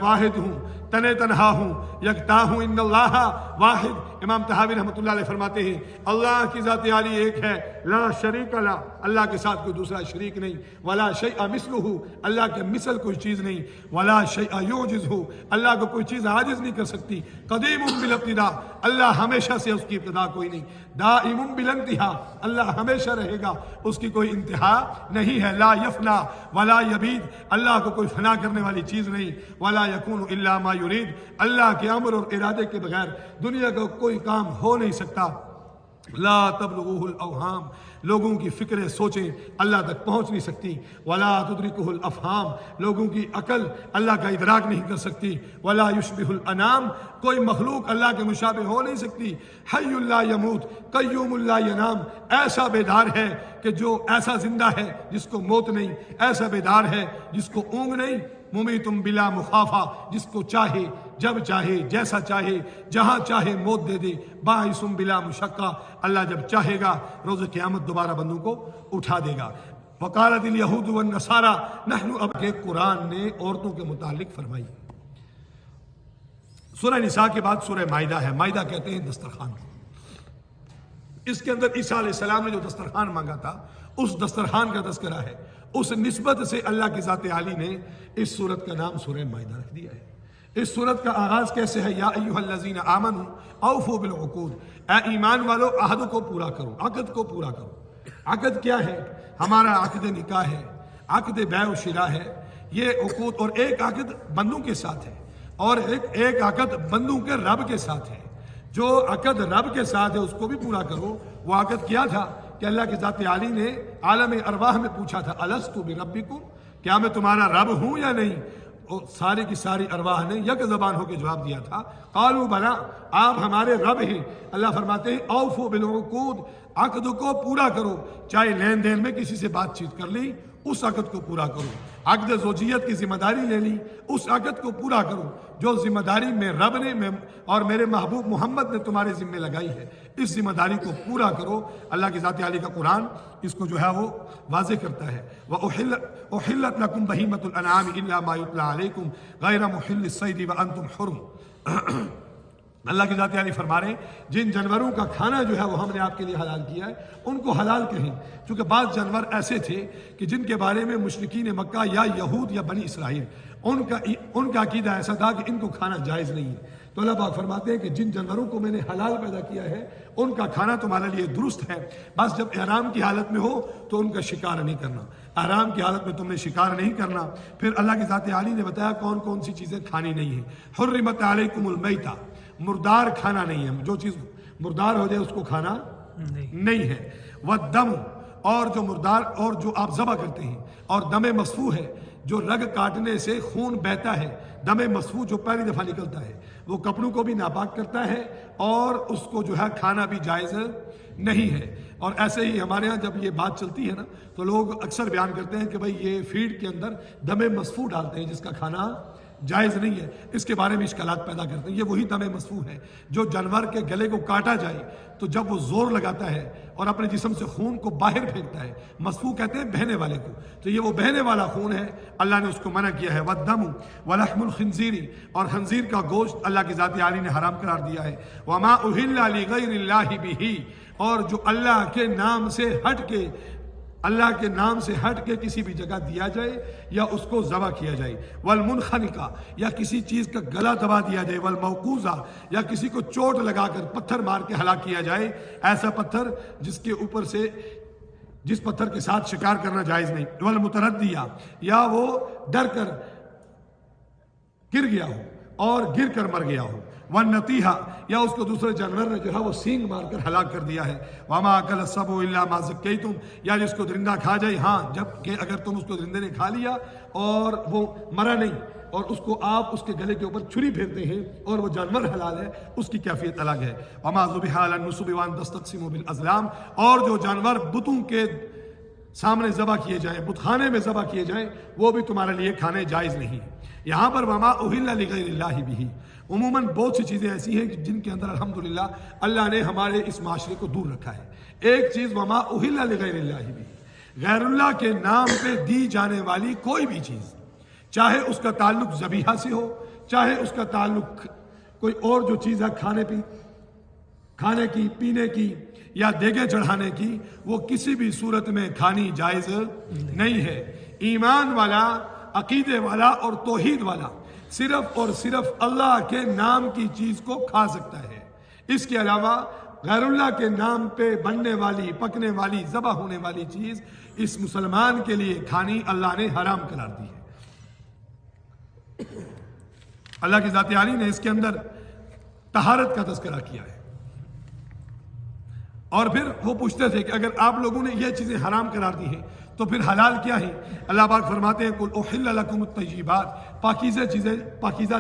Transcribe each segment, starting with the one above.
واحد ہوں، تنے تنہا ہوں، یکتا ہوں، ان اللہ واحد۔ امام طحاوی رحمۃ اللہ علیہ فرماتے ہیں اللہ کی ذات عالی ایک ہے، لا شریک لا، اللہ کے ساتھ کوئی دوسرا شریک نہیں، ولا شیء مثلہ، اللہ کے مثل کوئی چیز نہیں، ولا شیء یعجزہ، اللہ کو کوئی چیز عاجز نہیں کر سکتی، قدیم بالابتداء، اللہ ہمیشہ سے اس کی ابتدا کوئی نہیں، دائم بالانتہا، اللہ ہمیشہ رہے گا، اس کی کوئی انتہا نہیں ہے، لا یفنا ولا یبید، اللہ کو کوئی فنا کرنے والی چیز نہیں، ولا یکون الا ما یرید، اللہ کے امر اور ارادے کے بغیر دنیا کا کوئی کام ہو نہیں سکتا، لا تبلغہ الاوہام، لوگوں کی فکریں سوچیں اللہ تک پہنچ نہیں سکتی، ولا تدرکہ الافہام، لوگوں کی عقل اللہ کا ادراک نہیں کر سکتی، ولا یشبہ الانام، کوئی مخلوق اللہ کے مشابہ ہو نہیں سکتی، حی لا یموت قیوم لا ینام، ایسا بیدار ہے کہ جو ایسا زندہ ہے جس کو موت نہیں، ایسا بیدار ہے جس کو اونگ نہیں، ممیتم بلا مخافہ، جس کو چاہے جب چاہے جیسا چاہے جہاں چاہے موت دے دے، باعث بلا مشقہ، اللہ جب چاہے گا روز قیامت دوبارہ بندوں کو اٹھا دے گا۔ وقالت الیہود والنصارى نحن، اب کے قرآن نے عورتوں کے متعلق فرمائی۔ سورہ نساء کے بعد سورہ مائدہ ہے، مائدہ کہتے ہیں دسترخوان، اس کے اندر عیسیٰ علیہ السلام نے جو دسترخوان مانگا تھا اس دسترخوان کا تذکرہ ہے، اس نسبت سے اللہ کی ذات عالی نے اس سورت کا نام سورہ مائدہ رکھ دیا ہے۔ اس سورت کا آغاز کیسے ہے؟ یا ایھا الذین آمنوا اوفوا بالعقود، اے ایمان والو عہد کو پورا کرو، عقد کو پورا کرو۔ عقد کیا ہے؟ ہمارا عقد نکاح ہے، عقد بیع و شراء ہے، یہ عقود، اور ایک عقد بندوں کے ساتھ ہے اور ایک عقد بندوں کے رب کے ساتھ ہے۔ جو عقد رب کے ساتھ ہے اس کو بھی پورا کرو۔ وہ عقد کیا تھا کہ اللہ کی ذات عالی نے عالم ارواح میں پوچھا تھا الست بربکم، کیا میں تمہارا رب ہوں یا نہیں؟ ساری کی ساری ارواح نے یک زبان ہو کے جواب دیا تھا، قالوا بلا، آپ ہمارے رب ہیں۔ اللہ فرماتے ہیں اوفوا بالعقود، عقد کو پورا کرو، چاہے لین دین میں کسی سے بات چیت کر لی اس عقد کو پورا کرو، عقد زوجیت کی ذمہ داری لے لی اس عقد کو پورا کرو، جو ذمہ داری میں رب نے اور میرے محبوب محمد نے تمہارے ذمہ لگائی ہے اس ذمہ داری کو پورا کرو۔ اللہ کی ذات عالی کا قرآن اس کو جو ہے وہ واضح کرتا ہے۔ وَأُحِلَّتْ لَكُمْ بَهِیمَةُ الْأَنْعَامِ إِلَّا مَا يُتْلَىٰ عَلَيْكُمْ غَيْرَ مُحِلِّ الصَّیْدِ وَأَنْتُمْ حُرُمٌ۔ اللہ کی ذات عالی فرما رہے ہیں جن جانوروں کا کھانا جو ہے وہ ہم نے آپ کے لیے حلال کیا ہے ان کو حلال کہیں، چونکہ بعض جانور ایسے تھے کہ جن کے بارے میں مشرکین مکہ یا یہود یا بنی اسرائیل ان کا عقیدہ ایسا تھا کہ ان کو کھانا جائز نہیں ہے۔ تو اللہ پاک فرماتے ہیں کہ جن جانوروں کو میں نے حلال پیدا کیا ہے ان کا کھانا تمہارے لیے درست ہے، بس جب احرام کی حالت میں ہو تو ان کا شکار نہیں کرنا، احرام کی حالت میں تم نے شکار نہیں کرنا۔ پھر اللہ کی ذات عالی نے بتایا کون کون سی چیزیں کھانی نہیں ہیں۔ حرمت علیکم المیتہ، مردار کھانا نہیں ہے، جو چیز مردار ہو جائے اس کو کھانا نہیں ہے۔ والدم، اور جو مردار اور جو آپ ذبح کرتے ہیں، اور دم مسفوح ہے، جو رگ کاٹنے سے خون بہتا ہے، دم مسفوح جو پہلی دفعہ نکلتا ہے وہ کپڑوں کو بھی ناپاک کرتا ہے اور اس کو جو ہے کھانا بھی جائز نہیں ہے۔ اور ایسے ہی ہمارے ہاں جب یہ بات چلتی ہے نا تو لوگ اکثر بیان کرتے ہیں کہ بھائی یہ فیڈ کے اندر دم مسفوح ڈالتے ہیں جس کا کھانا جائز نہیں ہے، اس کے بارے میں اشکالات پیدا کرتے ہیں۔ یہ وہی دم مسفوح ہے جو جانور کے گلے کو کاٹا جائے تو جب وہ زور لگاتا ہے اور اپنے جسم سے خون کو باہر پھینکتا ہے، مسفوح کہتے ہیں بہنے والے کو، تو یہ وہ بہنے والا خون ہے، اللہ نے اس کو منع کیا ہے۔ والدم ولحم الخنزیر، اور خنزیر کا گوشت اللہ کی ذات عالی نے حرام قرار دیا ہے۔ وما اہل لغیر اللہ بہ، اور جو اللہ کے نام سے ہٹ کے کسی بھی جگہ دیا جائے یا اس کو ذبح کیا جائے۔ والمنخنقہ، یا کسی چیز کا گلا دبا دیا جائے۔ والموقوذہ، یا کسی کو چوٹ لگا کر پتھر مار کے ہلاک کیا جائے، ایسا پتھر جس پتھر کے ساتھ شکار کرنا جائز نہیں۔ والمتردیہ، یا وہ ڈر کر گر گیا ہو اور گر کر مر گیا ہو۔ والنطیحہ، یا اس کو دوسرے جانور نے جو ہے وہ سینگ مار کر ہلاک کر دیا ہے۔ وما اکل السبع الا ما ذکیتم، یا جس کو درندہ کھا جائے، ہاں جب کہ اگر تم اس کو درندے نے کھا لیا اور وہ مرا نہیں اور اس کو آپ اس کے گلے کے اوپر چھری پھیرتے ہیں اور وہ جانور حلال ہے، اس کی کیفیت الگ ہے۔ وما ذبح علی النصب وان تستقسموا بالازلام، اور جو جانور بتوں کے سامنے ذبح کیے جائیں، بت خانے میں ذبح کیے جائیں، وہ بھی تمہارے لیے کھانے جائز نہیں۔ یہاں پر وما اہل لغیر اللہ بہ، عموماً بہت سی چیزیں ایسی ہیں جن کے اندر الحمدللہ اللہ نے ہمارے اس معاشرے کو دور رکھا ہے۔ ایک چیز وما اہل لغیر اللہ بہ، غیر اللہ کے نام پہ دی جانے والی کوئی بھی چیز، چاہے اس کا تعلق ذبیحہ سے ہو، چاہے اس کا تعلق کوئی اور جو چیز ہے کھانے کی، پینے کی یا دیگیں چڑھانے کی، وہ کسی بھی صورت میں کھانی جائز نہیں ہے۔ ایمان والا، عقیدے والا اور توحید والا صرف اور صرف اللہ کے نام کی چیز کو کھا سکتا ہے۔ اس کے علاوہ غیر اللہ کے نام پہ بننے والی، پکنے والی، ذبح ہونے والی چیز اس مسلمان کے لیے کھانی اللہ نے حرام قرار دی ہے۔ اللہ کی ذات عالی نے اس کے اندر طہارت کا تذکرہ کیا ہے، اور پھر وہ پوچھتے تھے کہ اگر آپ لوگوں نے یہ چیزیں حرام قرار دی ہیں تو پھر حلال کیا ہیں؟ اللہ پاک فرماتے ہیں قُلْ أُحِلَّ لَكُمُ الطَّيِّبَاتُ، پاکیزہ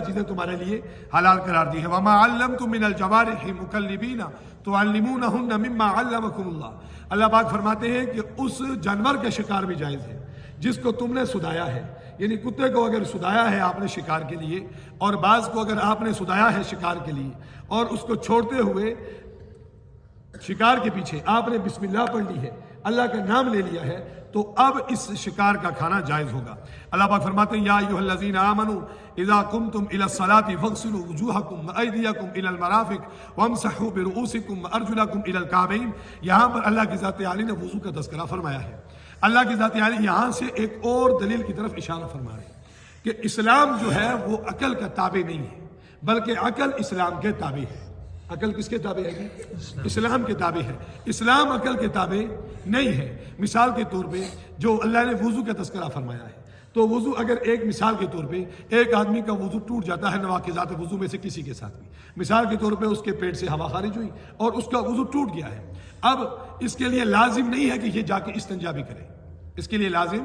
چیزیں تمہارے لیے حلال قرار دی ہیں۔ وَمَا عَلَّمْتُم مِّنَ الْجَوَارِحِ مُكَلِّبِينَ تُعَلِّمُونَهُنَّ مِمَّا عَلَّمَكُمُ اللَّهُ، اللہ پاک فرماتے ہیں کہ اس جانور کا شکار بھی جائز ہے جس کو تم نے سدایا ہے، یعنی کتے کو اگر سدایا ہے آپ نے شکار کے لیے، اور بعض کو اگر آپ نے سدایا ہے شکار کے لیے اور اس کو چھوڑتے ہوئے شکار کے پیچھے آپ نے بسم اللہ پڑھ لی ہے، اللہ کا نام لے لیا ہے، تو اب اس شکار کا کھانا جائز ہوگا۔ اللہ پاک فرماتے ہیں یا ایھا الذین آمنوا اذا قمتم الى الصلاۃ فاغسلوا وجوہکم وایدیکم الى المرافق وامسحوا برؤوسکم وارجلکم الى الکعبین۔ یہاں پر اللہ کی ذات عالی نے وضو کا تذکرہ فرمایا ہے۔ اللہ کی ذات عالی یہاں سے ایک اور دلیل کی طرف اشارہ فرما رہے ہیں کہ اسلام جو ہے وہ عقل کا تابع نہیں ہے، بلکہ عقل اسلام کے تابع ہے۔ عقل کس کے تابع ہے؟ اسلام کے تابع ہے۔ اسلام عقل کے تابع نہیں ہے۔ مثال کے طور پہ جو اللہ نے وضو کا تذکرہ فرمایا ہے، تو وضو اگر ایک مثال کے طور پہ ایک آدمی کا وضو ٹوٹ جاتا ہے نواقضات وضو میں سے کسی کے ساتھ بھی، مثال کے طور پہ اس کے پیٹ سے ہوا خارج ہوئی اور اس کا وضو ٹوٹ گیا ہے، اب اس کے لیے لازم نہیں ہے کہ یہ جا کے استنجا بھی کرے، اس کے لیے لازم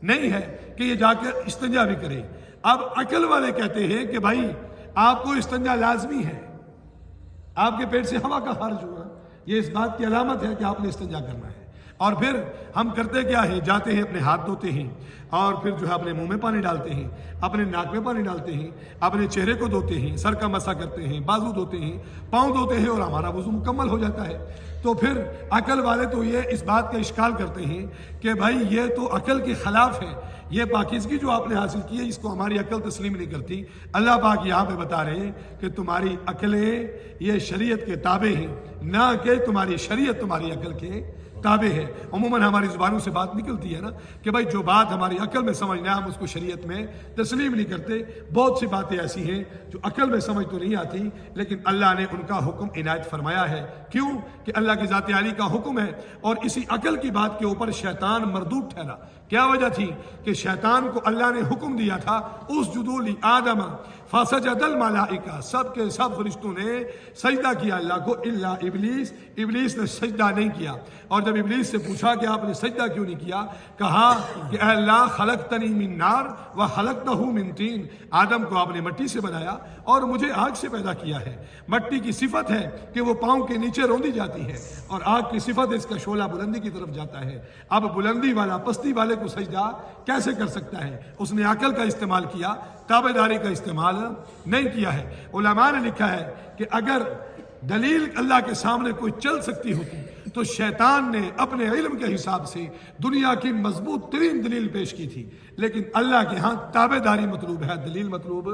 نہیں ہے کہ یہ جا کر استنجا بھی کرے۔ اب عقل والے کہتے ہیں کہ بھائی آپ کو استنجا لازمی ہے، آپ کے پیٹ سے ہوا کا خارج ہوا، یہ اس بات کی علامت ہے کہ آپ نے استنجا کرنا ہے۔ اور پھر ہم کرتے کیا ہے؟ جاتے ہیں اپنے ہاتھ دھوتے ہیں، اور پھر جو ہے اپنے منہ میں پانی ڈالتے ہیں، اپنے ناک میں پانی ڈالتے ہیں، اپنے چہرے کو دھوتے ہیں، سر کا مسح کرتے ہیں، بازو دھوتے ہیں، پاؤں دھوتے ہیں، اور ہمارا وضو مکمل ہو جاتا ہے۔ تو پھر عقل والے تو یہ اس بات کا اشکال کرتے ہیں کہ بھائی یہ تو عقل کے خلاف ہے، یہ پاکیزگی جو آپ نے حاصل کی ہے اس کو ہماری عقل تسلیم نہیں کرتی۔ اللہ پاک یہاں پہ بتا رہے ہیں کہ تمہاری عقلیں یہ شریعت کے تابع ہیں، نہ کہ تمہاری شریعت تمہاری عقل کے تابع ہے۔ عموماً ہماری زبانوں سے بات نکلتی ہے نا کہ بھائی جو بات ہماری عقل میں سمجھنا ہے ہم اس کو شریعت میں تسلیم نہیں کرتے۔ بہت سی باتیں ایسی ہیں جو عقل میں سمجھ تو نہیں آتی، لیکن اللہ نے ان کا حکم عنایت فرمایا ہے۔ کیوں؟ کہ اللہ کی ذات عالی کا حکم ہے، اور اسی عقل کی بات کے اوپر شیطان مردود ٹھہرا۔ کیا وجہ تھی؟ کہ شیطان کو اللہ نے حکم دیا تھا اسجدوا لآدم فسجد الملائکہ، سب کے سب فرشتوں نے سجدہ کیا اللہ کو الا ابلیس، ابلیس نے سجدہ نہیں کیا۔ اور جب ابلیس سے پوچھا کہ آپ نے سجدہ کیوں نہیں کیا، کہا کہ اے اللہ خلقتنی من نار وخلقتہ من طین، آدم کو آپ نے مٹی سے بنایا اور مجھے آگ سے پیدا کیا ہے۔ مٹی کی صفت ہے کہ وہ پاؤں کے نیچے روندی جاتی ہے، اور آگ کی صفت ہے اس کا شعلہ بلندی کی طرف جاتا ہے۔ اب بلندی والا پستی والے کو سجدہ کیسے کر سکتا ہے؟ اس نے عقل کا استعمال کیا، تابعداری کا استعمال نہیں کیا ہے۔ علماء نے لکھا ہے کہ اگر دلیل اللہ کے سامنے کوئی چل سکتی ہوتی تو شیطان نے اپنے علم کے حساب سے دنیا کی مضبوط ترین دلیل پیش کی تھی، لیکن اللہ کے ہاں تابعداری مطلوب ہے، دلیل مطلوب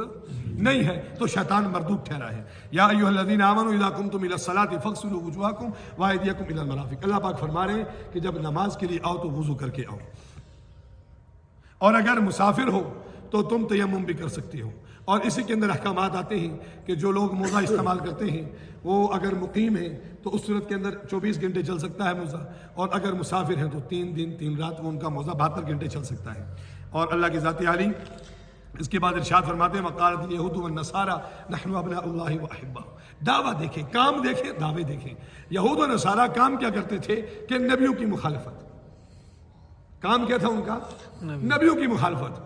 نہیں ہے، تو شیطان مردود ٹھہرا ہے۔ یا ایھا الذین آمنوا اذا قمتم الى الصلاۃ فاغسلوا وجوہکم وایدیکم الى المرافق۔ اللہ پاک فرما رہے ہیں کہ جب نماز کے لیے آؤ تو وضو کر کے آؤ، اور اگر مسافر ہو تو تم تیمم بھی کر سکتے ہو۔ اور اسی کے اندر احکامات آتے ہیں کہ جو لوگ موزہ استعمال کرتے ہیں وہ اگر مقیم ہیں تو اس صورت کے اندر 24 گھنٹے چل سکتا ہے موزہ، اور اگر مسافر ہیں تو 3 دن 3 رات وہ ان کا موزہ 72 گھنٹے چل سکتا ہے۔ اور اللہ کی ذات عالی اس کے بعد ارشاد فرماتے ہیں وقالت الیہود والنصارى نحن ابناء اللہ واحباؤہ۔ دعویٰ دیکھیں، کام دیکھیں، دعوے دیکھیں۔ یہود و نصارہ کام کیا کرتے تھے کہ نبیوں کی مخالفت، کام کیا تھا ان کا؟ نبیوں کی مخالفت،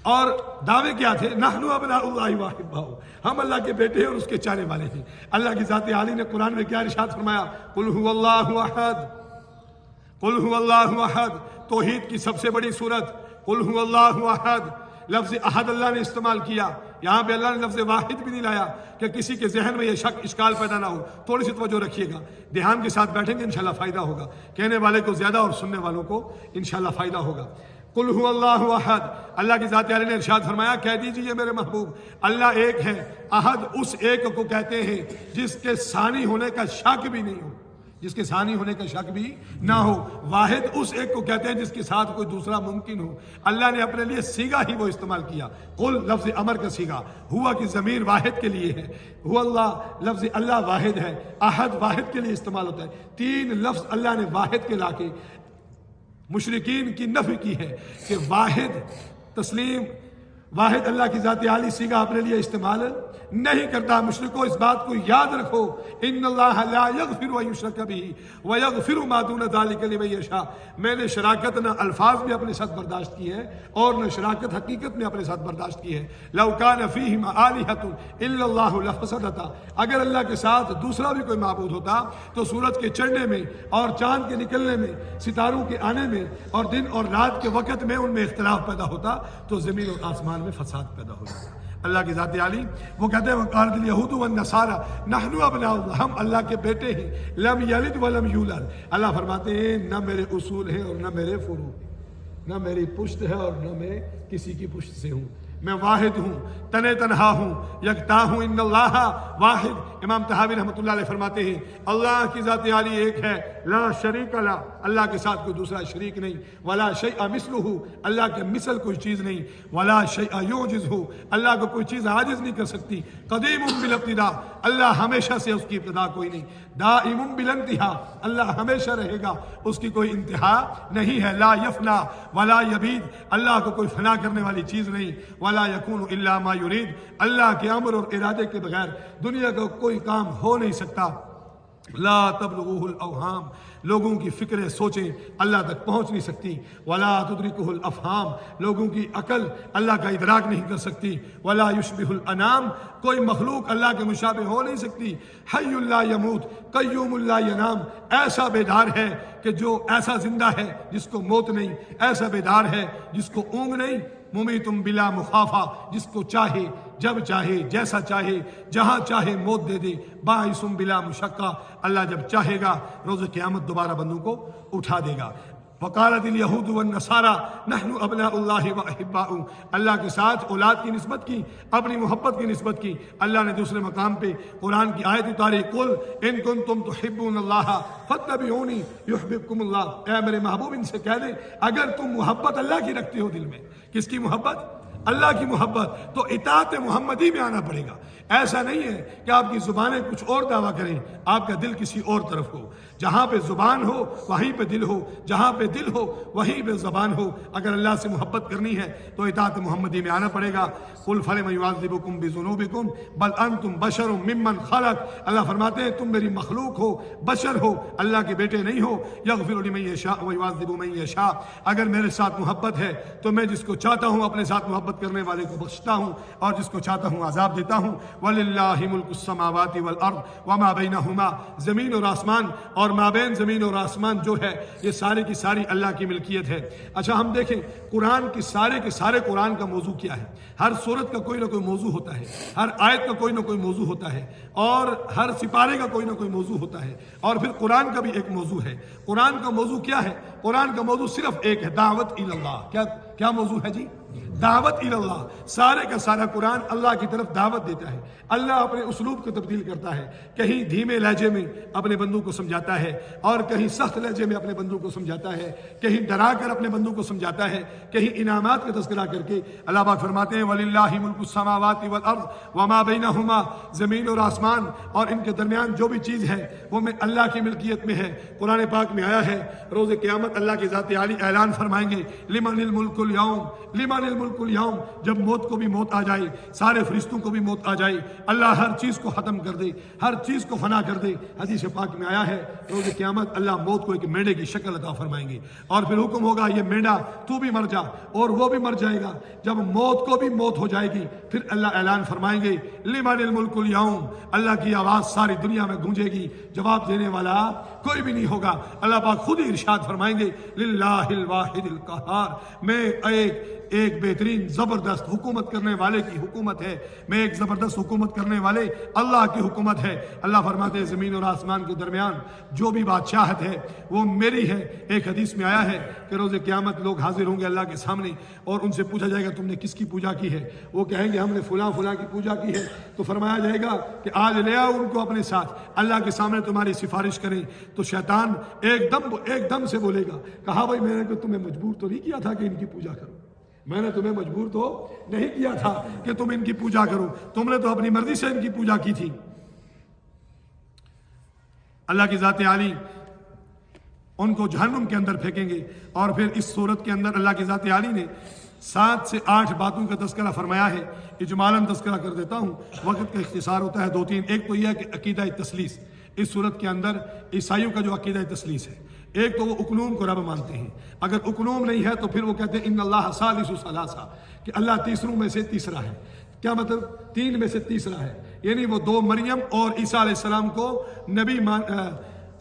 اور دعوے کیا تھے؟ نحن ابناء اللہ واحباؤہ، ہم اللہ کے بیٹے ہیں اور اس کے چاہنے والے ہیں۔ اللہ کی ذات عالی نے قرآن میں کیا ارشاد فرمایا؟ قل هو اللہ احد، قل هو اللہ احد، توحید کی سب سے بڑی صورت قل هو اللہ احد۔ لفظ احد اللہ نے استعمال کیا، یہاں پہ اللہ نے لفظ واحد بھی نہیں لایا کہ کسی کے ذہن میں یہ شک اشکال پیدا نہ ہو۔ تھوڑی سی توجہ رکھیے گا، دھیان کے ساتھ بیٹھیں گے انشاءاللہ فائدہ ہوگا، کہنے والے کو زیادہ اور سننے والوں کو انشاءاللہ فائدہ ہوگا۔ قل هو اللہ احد، اللہ کی ذات عالی نے ارشاد فرمایا کہہ دیجیے میرے محبوب اللہ ایک ہے، احد اس ایک کو کہتے ہیں جس کے ثانی ہونے کا شک بھی نہیں ہو، جس کے ثانی ہونے کا شک بھی نہ ہو، واحد اس ایک کو کہتے ہیں جس کے ساتھ کوئی دوسرا ممکن ہو۔ اللہ نے اپنے لیے صیغہ ہی وہ استعمال کیا، قل لفظ امر کا صیغہ، ہوا کی ضمیر واحد کے لیے ہے، ہوا اللہ لفظ اللہ واحد ہے، احد واحد کے لیے استعمال ہوتا ہے، تین لفظ اللہ نے واحد کے لا کے مشرکین کی نفی کی ہے کہ واحد تسلیم، واحد اللہ کی ذات عالی صیغہ اپنے لیے استعمال نہیں کرتا۔ مشرکو اس بات کو یاد رکھو، ان اللہ لا یغفر ان یشرک بہ ویغفر ما دون ذلک لمن یشاء، میں نے شراکت نہ الفاظ میں اپنے ساتھ برداشت کی ہے اور نہ شراکت حقیقت میں اپنے ساتھ برداشت کی ہے۔ لو کان فیہما آلہۃ الا اللہ لفسدتا، اگر اللہ کے ساتھ دوسرا بھی کوئی معبود ہوتا تو سورج کے چڑھنے میں اور چاند کے نکلنے میں، ستاروں کے آنے میں اور دن اور رات کے وقت میں ان میں اختلاف پیدا ہوتا تو زمین اور آسمان میں فساد پیدا ہو جاتا۔ اللہ کی ذات عالی وہ کہتے ہیں وقالت الیہود والنصارى نحن ابناء اللہ، ہم اللہ کے بیٹے ہیں، لم یلد ولم یولد، اللہ فرماتے ہیں نہ میرے اصول ہیں اور نہ میرے فروع، نہ میری پشت ہے اور نہ میں کسی کی پشت سے ہوں، میں واحد ہوں، تنے تنہا ہوں، یکتا ہوں، ان اللہ واحد۔ امام طحاوی رحمۃ اللہ علیہ فرماتے ہیں اللہ کی ذات عالی ایک ہے، لا شریک لا، اللہ کے ساتھ کوئی دوسرا شریک نہیں، ولا شیء مثلہ، اللہ کے مثل کوئی چیز نہیں، ولا شیء یعجزہ، اللہ کو کوئی چیز عاجز نہیں کر سکتی، قدیم بالابتداء، اللہ ہمیشہ سے اس کی ابتدا کوئی نہیں، دائم بالانتہا، اللہ ہمیشہ رہے گا، اس کی کوئی انتہا نہیں ہے، لا یفنا ولا یبید، اللہ کو کوئی فنا کرنے والی چیز نہیں، ولا یکون الا ما یرید، اللہ کے امر اور ارادے کے بغیر دنیا کا کوئی کام ہو نہیں سکتا، لا تبلغہ الاوہام، لوگوں کی فکریں سوچیں اللہ تک پہنچ نہیں سکتی، ولا تدرکہ الافہام، لوگوں کی عقل اللہ کا ادراک نہیں کر سکتی، ولا یشبہ الانام، کوئی مخلوق اللہ کے مشابہ ہو نہیں سکتی، حی لا یموت قیوم لا ینام، ایسا بیدار ہے کہ جو ایسا زندہ ہے جس کو موت نہیں، ایسا بیدار ہے جس کو اونگ نہیں، ممیتم بلا مخافہ، جس کو چاہے جب چاہے جیسا چاہے جہاں چاہے موت دے دے، باعثم بلا مشقہ، اللہ جب چاہے گا روز قیامت دوبارہ بندوں کو اٹھا دے گا۔ وقالت الیہود والنصارى نحن ابناء اللہ واحباؤہ، اللہ کے ساتھ اولاد کی نسبت کی، اپنی محبت کی نسبت کی۔ اللہ نے دوسرے مقام پہ قرآن کی آیت اتاری، قل ان کنتم تحبون اللہ فاتبعونی یحببکم اللہ، اے میرے محبوب ان سے کہہ دیں اگر تم محبت اللہ کی رکھتے ہو دل میں، کس کی محبت؟ اللہ کی محبت، تو اطاعت محمدی میں آنا پڑے گا۔ ایسا نہیں ہے کہ آپ کی زبانیں کچھ اور دعویٰ کریں، آپ کا دل کسی اور طرف ہو، جہاں پہ زبان ہو وہیں پہ دل ہو، جہاں پہ دل ہو وہیں پہ زبان ہو۔ اگر اللہ سے محبت کرنی ہے تو اطاعت محمدی میں آنا پڑے گا۔ قل فلم یعذبکم بذنوبکم بل انتم بشر ممن خلق، اللہ فرماتے ہیں تم میری مخلوق ہو، بشر ہو، اللہ کے بیٹے نہیں ہو۔ یغفر لمن یشاء ویعذب من یشاء، اگر میرے ساتھ محبت ہے تو میں جس کو چاہتا ہوں اپنے ساتھ محبت کرنے والے کو بخشتا ہوں اور جس کو چاہتا ہوں عذاب دیتا ہوں۔ وَلِلَّهِ مُلْكُ السَّمَاوَاتِ وَالْأَرْضِ وَمَا بَيْنَهُمَا، زمین اور آسمان اور مابین زمین اور آسمان جو ہے یہ ساری کی ساری اللہ کی ملکیت ہے۔ اچھا ہم دیکھیں قرآن کے سارے قرآن کا موضوع کیا ہے؟ ہر سورت کا کوئی نہ کوئی موضوع ہوتا ہے، ہر آیت کا کوئی نہ کوئی موضوع ہوتا ہے، اور ہر سپارے کا کوئی نہ کوئی موضوع ہوتا ہے، اور پھر قرآن کا بھی ایک موضوع ہے۔ قرآن کا موضوع کیا ہے؟ قرآن کا موضوع صرف ایک ہے، دعوت الی اللہ۔ کیا موضوع ہے جی؟ دعوت الی اللہ۔ سارے کا سارا قرآن اللہ کی طرف دعوت دیتا ہے۔ اللہ اپنے اسلوب کو تبدیل کرتا ہے، کہیں دھیمے لہجے میں اپنے بندوں کو سمجھاتا ہے اور کہیں سخت لہجے میں اپنے بندوں کو سمجھاتا ہے، کہیں ڈرا کر اپنے بندوں کو سمجھاتا ہے، کہیں انعامات کا تذکرہ کر کے۔ اللہ پاک فرماتے ہیں وَلِلَّهِ مُلْكُ السَّمَاوَاتِ وَالْأَرْضِ وَمَا بَيْنَهُمَا، زمین اور آسمان اور ان کے درمیان جو بھی چیز ہے وہ میں اللہ کی ملکیت میں ہے۔ قرآن پاک میں آیا ہے روز قیامت اللہ کی ذات عالی اعلان فرمائیں گے لمن الملک اليوم، لمن الملک اليوم، جب موت کو بھی موت آ جائے، سارے فرشتوں کو بھی موت آ جائے، اللہ ہر چیز کو ختم کر دے، ہر چیز کو فنا کر دے۔ حدیث پاک میں آیا ہے روز قیامت اللہ موت کو ایک مینڈے کی شکل عطا فرمائیں گے اور پھر حکم ہوگا یہ مینڈا تو بھی مر جا، اور وہ بھی مر جائے گا۔ جب موت کو بھی موت ہو جائے گی پھر اللہ اعلان فرمائیں گے لمن الملک اليوم، اللہ کی آواز ساری دنیا میں گونجے گی، جواب دینے والا کوئی بھی نہیں ہوگا۔ اللہ پاک خود ہی ارشاد فرمائیں گے للہ الواحد القہار، میں ایک ایک بہترین زبردست حکومت کرنے والے کی حکومت ہے، میں ایک زبردست حکومت کرنے والے اللہ کی حکومت ہے۔ اللہ فرماتے ہیں زمین اور آسمان کے درمیان جو بھی بادشاہت ہے وہ میری ہے۔ ایک حدیث میں آیا ہے کہ روز قیامت لوگ حاضر ہوں گے اللہ کے سامنے اور ان سے پوچھا جائے گا تم نے کس کی پوجا کی ہے؟ وہ کہیں گے ہم نے فلاں فلاں کی پوجا کی ہے۔ تو فرمایا جائے گا کہ آج لے آؤ ان کو اپنے ساتھ، اللہ کے سامنے تمہاری سفارش کریں۔ تو شیطان ایک دم سے بولے گا، کہا بھائی میں نے تمہیں مجبور تو نہیں کیا تھا کہ ان کی پوجا کرو، میں نے تمہیں مجبور تو نہیں کیا تھا کہ تم ان کی پوجا کرو، تم نے تو اپنی مرضی سے ان کی پوجا کی تھی۔ اللہ کی ذات عالی ان کو جہنم کے اندر پھینکیں گے۔ اور پھر اس صورت کے اندر اللہ کی ذات عالی نے 7 سے 8 باتوں کا تذکرہ فرمایا ہے۔ اجمالاً تذکرہ کر دیتا ہوں، وقت کا اختصار ہوتا ہے 2-3۔ ایک تو یہ ہے کہ عقیدہ تثلیث، اس صورت کے اندر عیسائیوں کا جو عقیدہ تثلیث ہے، ایک تو وہ اقنوم کو رب مانتے ہیں، اگر اقنوم نہیں ہے تو پھر وہ کہتے ہیں ان اللہ ثالث ثلاثہ، کہ اللہ تیسروں میں سے تیسرا ہے۔ کیا مطلب؟ 3 میں سے تیسرا ہے، یعنی وہ 2 مریم اور عیسیٰ علیہ السلام کو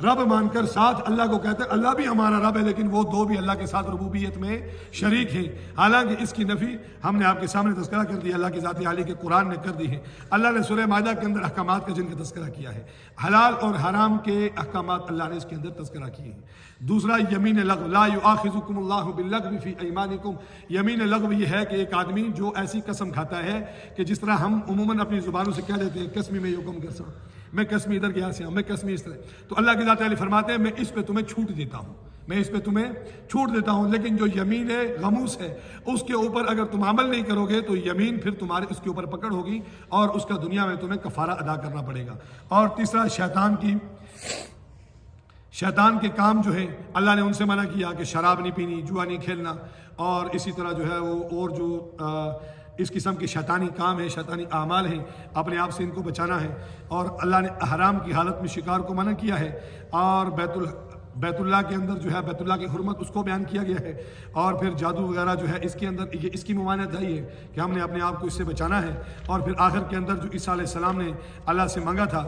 رب مان کر ساتھ اللہ کو کہتے ہیں اللہ بھی ہمارا رب ہے، لیکن وہ 2 بھی اللہ کے ساتھ ربوبیت میں شریک ہیں۔ حالانکہ اس کی نفی ہم نے آپ کے سامنے تذکرہ کر دیا، اللہ کی ذات عالی کے قرآن نے کر دی ہے۔ اللہ نے سورہ مائدہ کے اندر احکامات کا جن کا تذکرہ کیا ہے، حلال اور حرام کے احکامات اللہ نے اس کے اندر تذکرہ کیے ہیں۔ دوسرا یمین لغو، لا یؤاخذکم اللہ باللغو فی ایمانکم، یمین لغو یہ ہے کہ ایک آدمی جو ایسی قسم کھاتا ہے کہ جس طرح ہم عموماً اپنی زبانوں سے کہہ دیتے ہیں قسمی میں یقم کر سا، میں قسمی ادھر گیا سے ہوں، میں قسمی اس طرح، تو اللہ کی ذات عالی فرماتے ہیں میں اس پہ تمہیں چھوٹ دیتا ہوں، میں اس پہ تمہیں چھوٹ دیتا ہوں، لیکن جو یمین غموس ہے اس کے اوپر اگر تم عمل نہیں کرو گے تو یمین پھر تمہارے اس کے اوپر پکڑ ہوگی اور اس کا دنیا میں تمہیں کفارہ ادا کرنا پڑے گا۔ اور تیسرا شیطان کے کام جو ہے اللہ نے ان سے منع کیا کہ شراب نہیں پینی، جوا نہیں کھیلنا، اور اسی طرح جو ہے وہ اور جو اس قسم کے شیطانی کام ہیں، شیطانی اعمال ہیں، اپنے آپ سے ان کو بچانا ہے۔ اور اللہ نے حرام کی حالت میں شکار کو منع کیا ہے، اور بیت اللہ کے اندر جو ہے بیت اللہ کی حرمت اس کو بیان کیا گیا ہے، اور پھر جادو وغیرہ جو ہے اس کے اندر یہ اس کی ممانعت ہے یہ کہ ہم نے اپنے آپ کو اس سے بچانا ہے۔ اور پھر آخر کے اندر جو عیسیٰ علیہ السلام نے اللہ سے مانگا تھا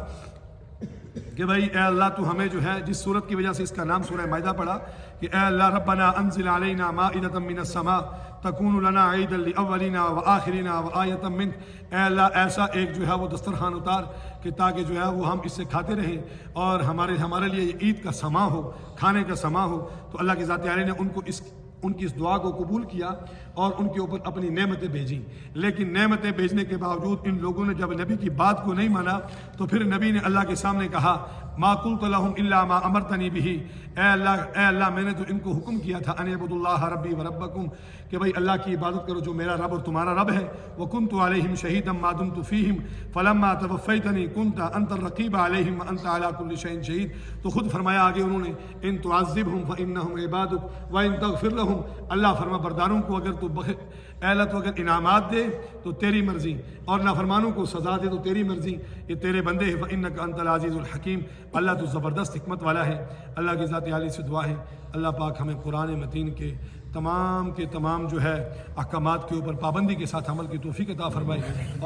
کہ بھائی اے اللہ تو ہمیں جو ہے جس صورت کی وجہ سے اس کا نام سورہ مائدہ پڑا کہ اے اللہ ربنا انزل علینا مائدۃ من السماء تکون لنا عیدا لاولنا وآخرنا وآیۃ منک، اے اللہ ایسا ایک جو ہے وہ دسترخوان اتار کہ تاکہ جو ہے وہ ہم اس سے کھاتے رہیں اور ہمارے لیے یہ عید کا سما ہو، کھانے کا سما ہو۔ تو اللہ کی ذات عالی نے ان کی اس دعا کو قبول کیا اور ان کے اوپر اپنی نعمتیں بھیجیں، لیکن نعمتیں بھیجنے کے باوجود ان لوگوں نے جب نبی کی بات کو نہیں مانا تو پھر نبی نے اللہ کے سامنے کہا ما قلت لهم الا ما امرتنی به، اے اللہ میں نے تو ان کو حکم کیا تھا ان اعبدوا اللہ ربی وربکم، کہ بھائی اللہ کی عبادت کرو جو میرا رب اور تمہارا رب ہے۔ وکنت علیہم شہیدا ما دمت فیہم فلما توفیتنی کنت انت الرقیب علیہم وانت علی کل شیء شہید۔ تو خود فرمایا آگے انہوں نے ان تعذبہم فانہم عبادک وان تغفر لہم، اللہ فرما برداروں کو اگر تو تو اگر انعامات دے تو تیری مرضی، اور نافرمانوں کو سزا دے تو تیری مرضی، یہ تیرے بندے ہیں۔ فإنک انت العزیز الحکیم، اللہ تو زبردست حکمت والا ہے۔ اللہ کی ذات عالی سے دعا ہے اللہ پاک ہمیں قرآن متین کے تمام جو ہے احکامات کے اوپر پابندی کے ساتھ عمل کی توفیق عطا فرمائے۔